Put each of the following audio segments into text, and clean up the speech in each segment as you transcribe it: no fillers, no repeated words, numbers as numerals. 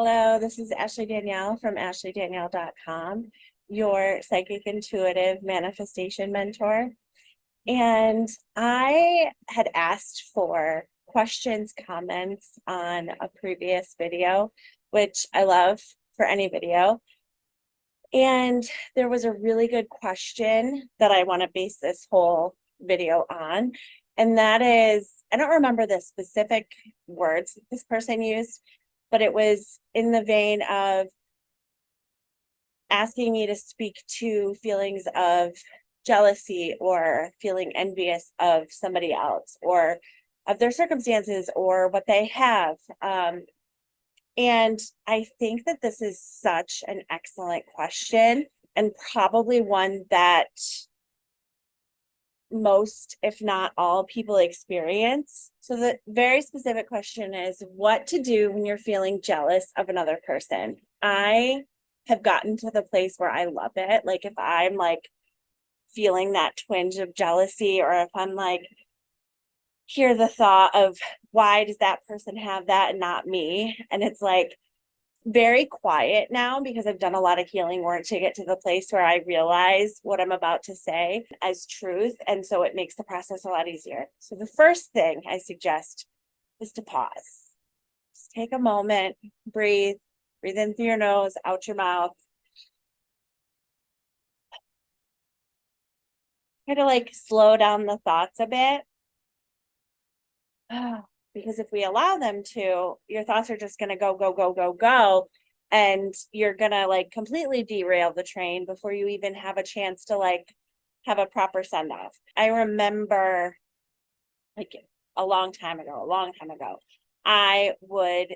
Hello, this is Ashley Danielle from ashleydanielle.com, your psychic intuitive manifestation mentor. And I had asked for questions, comments on a previous video, which I love for any video. And there was a really good question that I want to base this whole video on. And that is, I don't remember the specific words that this person used, but it was in the vein of asking me to speak to feelings of jealousy or feeling envious of somebody else or of their circumstances or what they have. And I think that this is such an excellent question and probably one that most, if not all, people experience. So the very specific question is what to do when you're feeling jealous of another person. I have gotten to the place where I love it. Like if I'm like feeling that twinge of jealousy, or if I'm like, hear the thought of why does that person have that and not me? And it's like very quiet now because I've done a lot of healing work to get to the place where I realize what I'm about to say as truth. And so it makes the process a lot easier. So the first thing I suggest is to pause. Just take a moment, breathe in through your nose, out your mouth. Try to like slow down the thoughts a bit. Because if we allow them to, your thoughts are just going to go, go, go, go, go. And you're going to like completely derail the train before you even have a chance to like have a proper send off. I remember like a long time ago, I would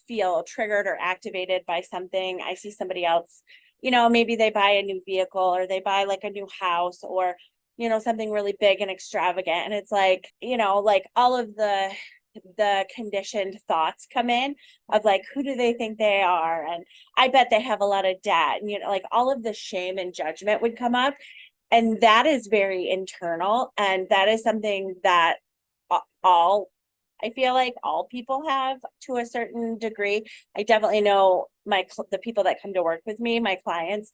feel triggered or activated by something. I see somebody else, maybe they buy a new vehicle or they buy like a new house or something really big and extravagant. And it's like, like all of the conditioned thoughts come in of like, who do they think they are? And I bet they have a lot of debt. And, like all of the shame and judgment would come up. And that is very internal. And that is something that all I feel like all people have to a certain degree. I definitely know the people that come to work with me, my clients,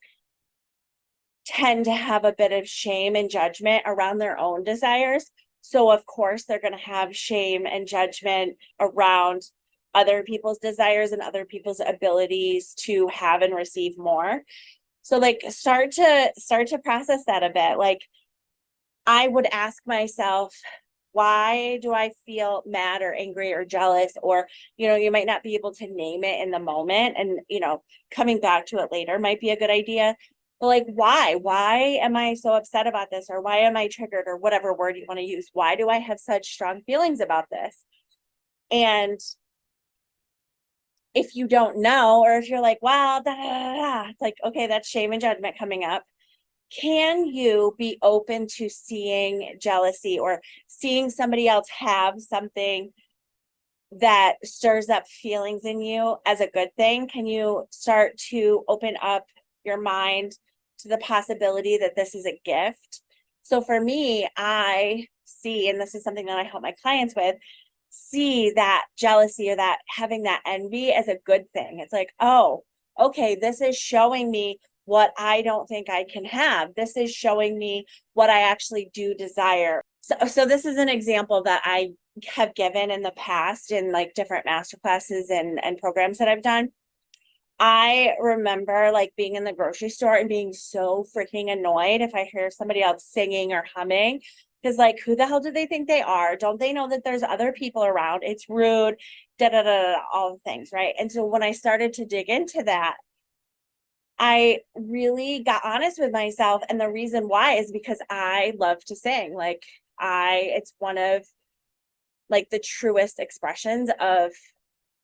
tend to have a bit of shame and judgment around their own desires. So of course they're going to have shame and judgment around other people's desires and other people's abilities to have and receive more. So like start to process that a bit. Like I would ask myself, why do I feel mad or angry or jealous? Or, you might not be able to name it in the moment, and, coming back to it later might be a good idea. But like, why am I so upset about this? Or why am I triggered, or whatever word you want to use? Why do I have such strong feelings about this? And if you don't know, or if you're like, wow, da, da, da, da, it's like, okay, that's shame and judgment coming up. Can you be open to seeing jealousy or seeing somebody else have something that stirs up feelings in you as a good thing? Can you start to open up your mind to the possibility that this is a gift? So for me, I see, and this is something that I help my clients with, see that jealousy or that having that envy as a good thing. It's like, oh, okay, this is showing me what I don't think I can have. This is showing me what I actually do desire. So this is an example that I have given in the past in like different masterclasses and programs that I've done. I remember like being in the grocery store and being so freaking annoyed if I hear somebody else singing or humming. Because like, who the hell do they think they are? Don't they know that there's other people around? It's rude, da da da da, all the things, right? And so when I started to dig into that, I really got honest with myself. And the reason why is because I love to sing. Like it's one of like the truest expressions of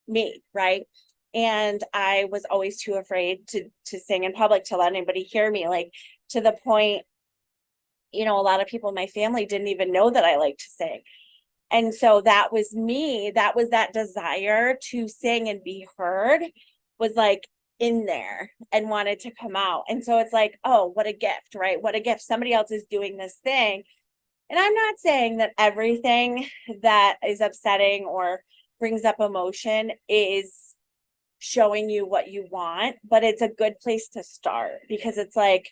me, right? And I was always too afraid to sing in public, to let anybody hear me, like to the point, a lot of people in my family didn't even know that I liked to sing. And so that was me. That was that desire to sing and be heard was like in there and wanted to come out. And so it's like, oh, what a gift, right? What a gift. Somebody else is doing this thing. And I'm not saying that everything that is upsetting or brings up emotion is showing you what you want, but it's a good place to start because it's like,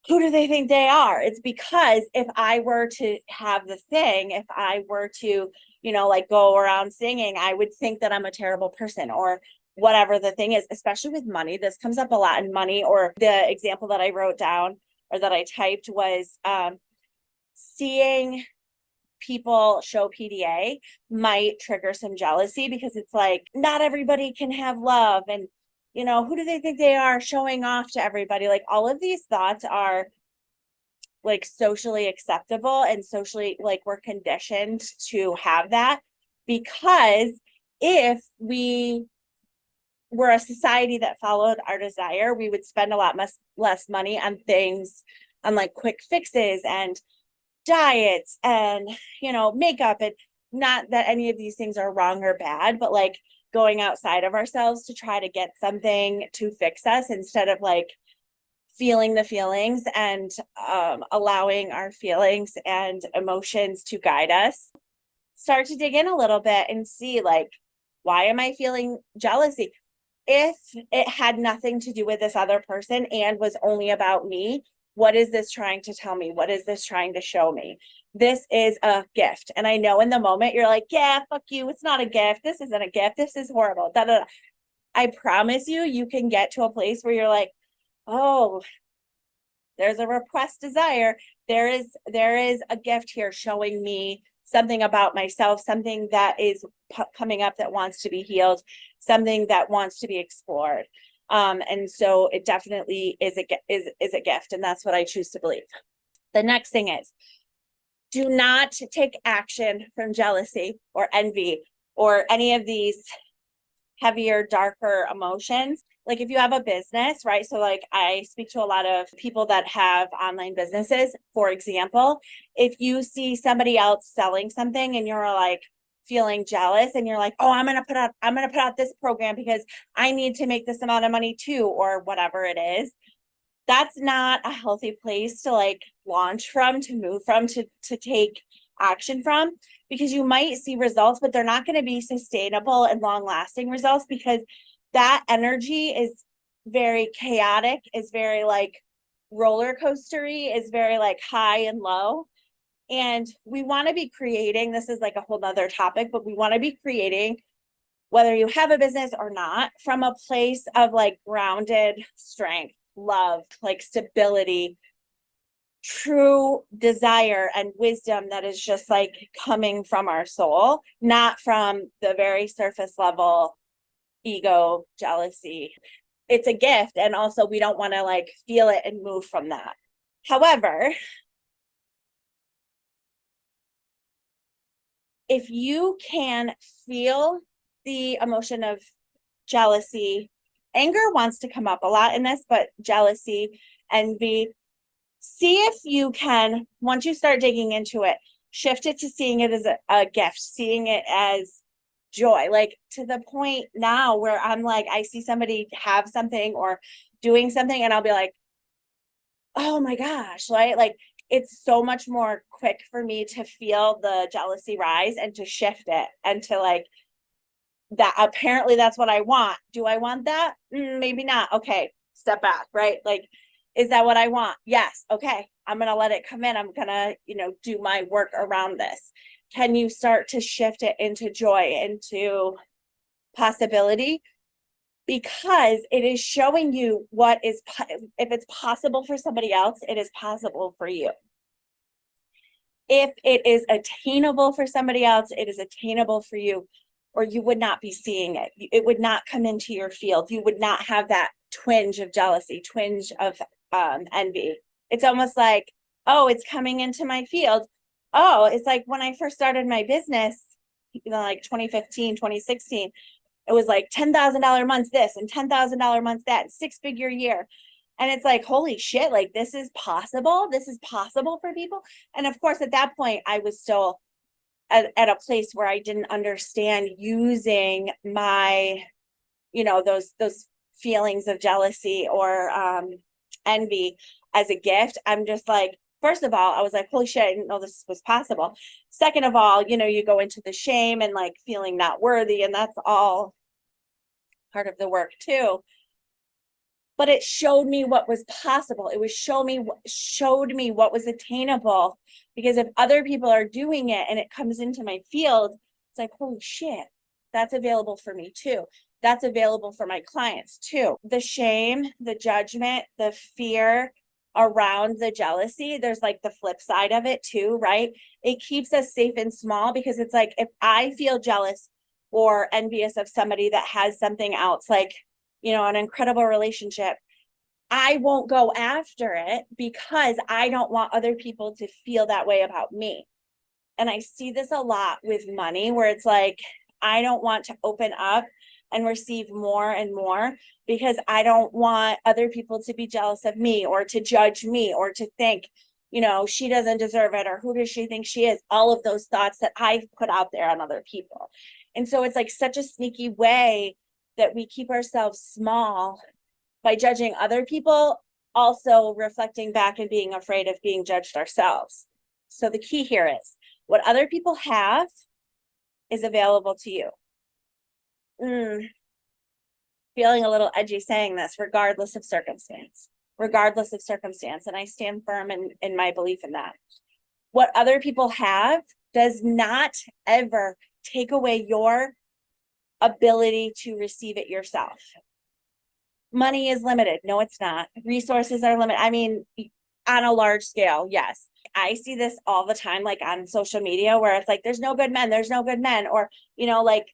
who do they think they are? It's because if I were to have the thing, if I were to, like go around singing, I would think that I'm a terrible person or whatever the thing is, especially with money. This comes up a lot in money, or the example that I wrote down or that I typed was seeing people show PDA might trigger some jealousy because it's like, not everybody can have love. And, who do they think they are showing off to everybody? Like all of these thoughts are like socially acceptable and socially, like, we're conditioned to have that because if we were a society that followed our desire, we would spend a lot less money on things, on like quick fixes and diets and makeup. And not that any of these things are wrong or bad, but like going outside of ourselves to try to get something to fix us instead of like feeling the feelings and allowing our feelings and emotions to guide us. Start to dig in a little bit and see, like, why am I feeling jealousy? If it had nothing to do with this other person and was only about me, what is this trying to tell me? What is this trying to show me? This is a gift. And I know in the moment you're like, yeah, fuck you. It's not a gift. This isn't a gift. This is horrible. Da, da, da. I promise you can get to a place where you're like, oh, there's a repressed desire. There is a gift here showing me something about myself, something that is coming up that wants to be healed, something that wants to be explored. And so it definitely is a gift, and that's what I choose to believe. The next thing is, do not take action from jealousy or envy or any of these heavier, darker emotions. Like if you have a business, right? So like I speak to a lot of people that have online businesses. For example, if you see somebody else selling something and you're like feeling jealous and you're like, oh, I'm going to put out this program because I need to make this amount of money too, or whatever it is. That's not a healthy place to like launch from, to move from, to take action from, because you might see results, but they're not going to be sustainable and long lasting results, because that energy is very chaotic, is very like roller coastery, is very like high and low. And we want to be creating, this is like a whole nother topic, but we want to be creating, whether you have a business or not, from a place of like grounded strength, love, like stability, true desire and wisdom that is just like coming from our soul, not from the very surface level ego, jealousy. It's a gift, and also we don't want to like feel it and move from that. However, if you can feel the emotion of jealousy, anger wants to come up a lot in this, but jealousy, envy, see if you can, once you start digging into it, shift it to seeing it as a gift, seeing it as joy, like to the point now where I'm like, I see somebody have something or doing something and I'll be like, oh my gosh, right? Like it's so much more quick for me to feel the jealousy rise and to shift it and to like, that apparently that's what I want. Do I want that? Maybe not. Okay, step back, right? Like, is that what I want? Yes. Okay, I'm gonna let it come in. I'm gonna, do my work around this. Can you start to shift it into joy, into possibility? Because it is showing you what is, if it's possible for somebody else, it is possible for you. If it is attainable for somebody else, it is attainable for you, or you would not be seeing it. It would not come into your field. You would not have that twinge of jealousy, twinge of envy. It's almost like, oh, it's coming into my field. Oh, it's like when I first started my business, like 2015, 2016, it was like $10,000 months this and $10,000 months that, 6-figure year. And it's like, holy shit, like this is possible. This is possible for people. And of course, at that point, I was still at a place where I didn't understand using my, those feelings of jealousy or envy as a gift. I'm just like, first of all, I was like, holy shit, I didn't know this was possible. Second of all, you go into the shame and like feeling not worthy, and that's all part of the work too. But it showed me what was possible. It was showed me what was attainable, because if other people are doing it and it comes into my field, it's like, holy shit, that's available for me too. That's available for my clients too. The shame, the judgment, the fear around the jealousy, there's like the flip side of it too, right? It keeps us safe and small, because it's like, if I feel jealous or envious of somebody that has something else, like, an incredible relationship, I won't go after it because I don't want other people to feel that way about me. And I see this a lot with money, where it's like, I don't want to open up and receive more and more because I don't want other people to be jealous of me or to judge me or to think, she doesn't deserve it, or who does she think she is? All of those thoughts that I've put out there on other people. And so it's like such a sneaky way that we keep ourselves small by judging other people, also reflecting back and being afraid of being judged ourselves. So the key here is, what other people have is available to you. Feeling a little edgy saying this, regardless of circumstance. And I stand firm in my belief in that. What other people have does not ever take away your ability to receive it yourself. Money is limited. No, it's not. Resources are limited. I mean, on a large scale, yes. I see this all the time, like on social media, where it's like, there's no good men, or, like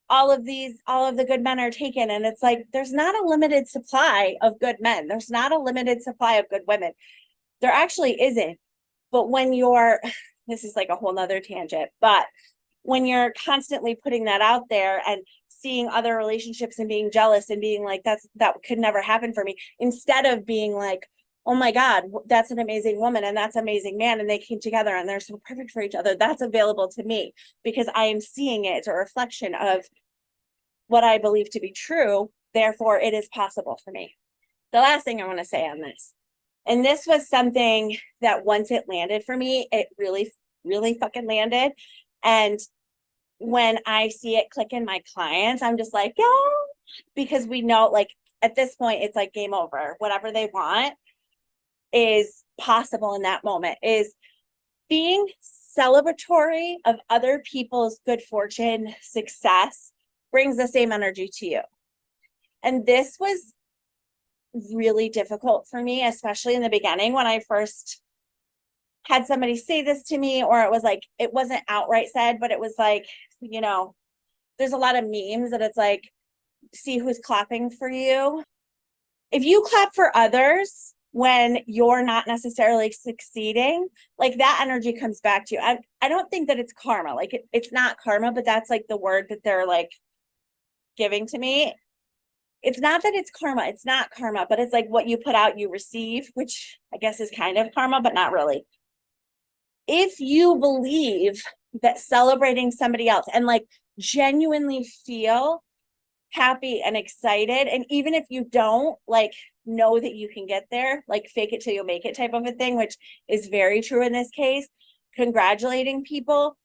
all of the good men are taken. And it's like, there's not a limited supply of good men. There's not a limited supply of good women. There actually isn't. But when this is like a whole nother tangent, but when you're constantly putting that out there and seeing other relationships and being jealous and being like, that could never happen for me, instead of being like, oh my God, that's an amazing woman and that's an amazing man, and they came together and they're so perfect for each other, that's available to me because I am seeing it. It's a reflection of what I believe to be true. Therefore, it is possible for me. The last thing I want to say on this, and this was something that once it landed for me, it really, really fucking landed. And when I see it click in my clients, I'm just like, yeah, because we know, like, at this point, it's like game over. Whatever they want is possible in that moment. Is being celebratory of other people's good fortune, success brings the same energy to you. And this was really difficult for me, especially in the beginning when I first had somebody say this to me, or it was like, it wasn't outright said, but it was like, there's a lot of memes that it's like, see who's clapping for you. If you clap for others when you're not necessarily succeeding, like that energy comes back to you. I don't think that it's karma. Like it's not karma, but that's like the word that they're like giving to me. It's not that it's karma. It's not karma, but it's like what you put out, you receive, which I guess is kind of karma, but not really. If you believe that celebrating somebody else and like genuinely feel happy and excited, and even if you don't, like, know that you can get there, like fake it till you make it type of a thing, which is very true in this case, congratulating people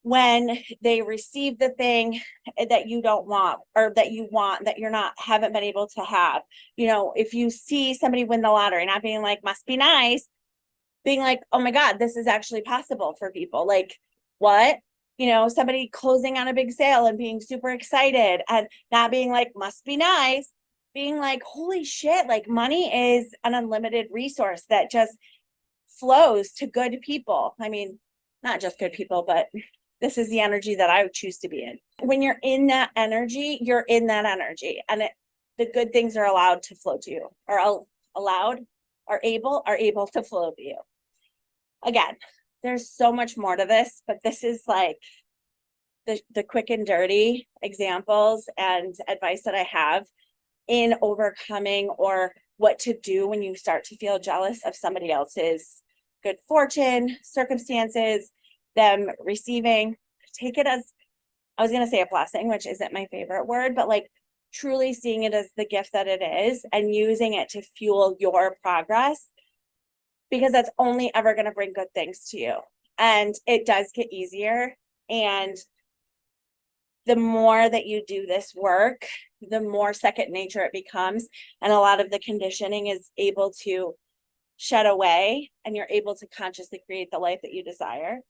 when they receive the thing that you don't want, or that you want, that you're not, haven't been able to have. If you see somebody win the lottery, not being like, must be nice, being like, oh my God, this is actually possible for people. Like, what? Somebody closing on a big sale and being super excited, and not being like, must be nice, being like, holy shit, like money is an unlimited resource that just flows to good people. I mean, not just good people, but this is the energy that I would choose to be in. When you're in that energy, you're in that energy, and the good things are allowed to flow to you, or are able to flow to you. Again, there's so much more to this, but this is like the quick and dirty examples and advice that I have in overcoming, or what to do when you start to feel jealous of somebody else's good fortune, circumstances, them receiving. Take it as, I was going to say a blessing, which isn't my favorite word, but like truly seeing it as the gift that it is and using it to fuel your progress, because that's only ever going to bring good things to you. And it does get easier. And the more that you do this work, the more second nature it becomes. And a lot of the conditioning is able to shed away, and you're able to consciously create the life that you desire.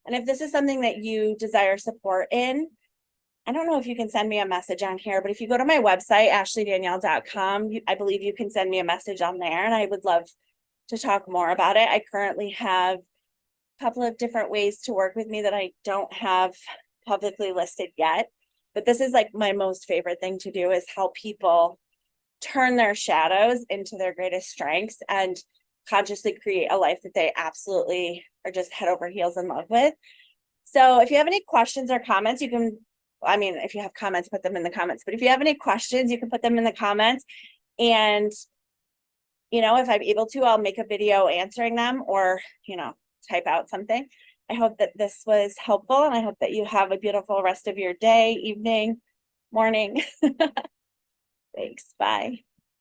And if this is something that you desire support in, I don't know if you can send me a message on here, but if you go to my website, ashleydanielle.com, I believe you can send me a message on there, and I would love to talk more about it. I currently have a couple of different ways to work with me that I don't have publicly listed yet. But this is like my most favorite thing to do, is help people turn their shadows into their greatest strengths and consciously create a life that they absolutely are just head over heels in love with. So if you have any questions or comments, you can, I mean, if you have comments, put them in the comments, but if you have any questions, you can put them in the comments. And, you know, if I'm able to, I'll make a video answering them, or, you know, type out something. I hope that this was helpful, and I hope that you have a beautiful rest of your day, evening, morning. Thanks. Bye.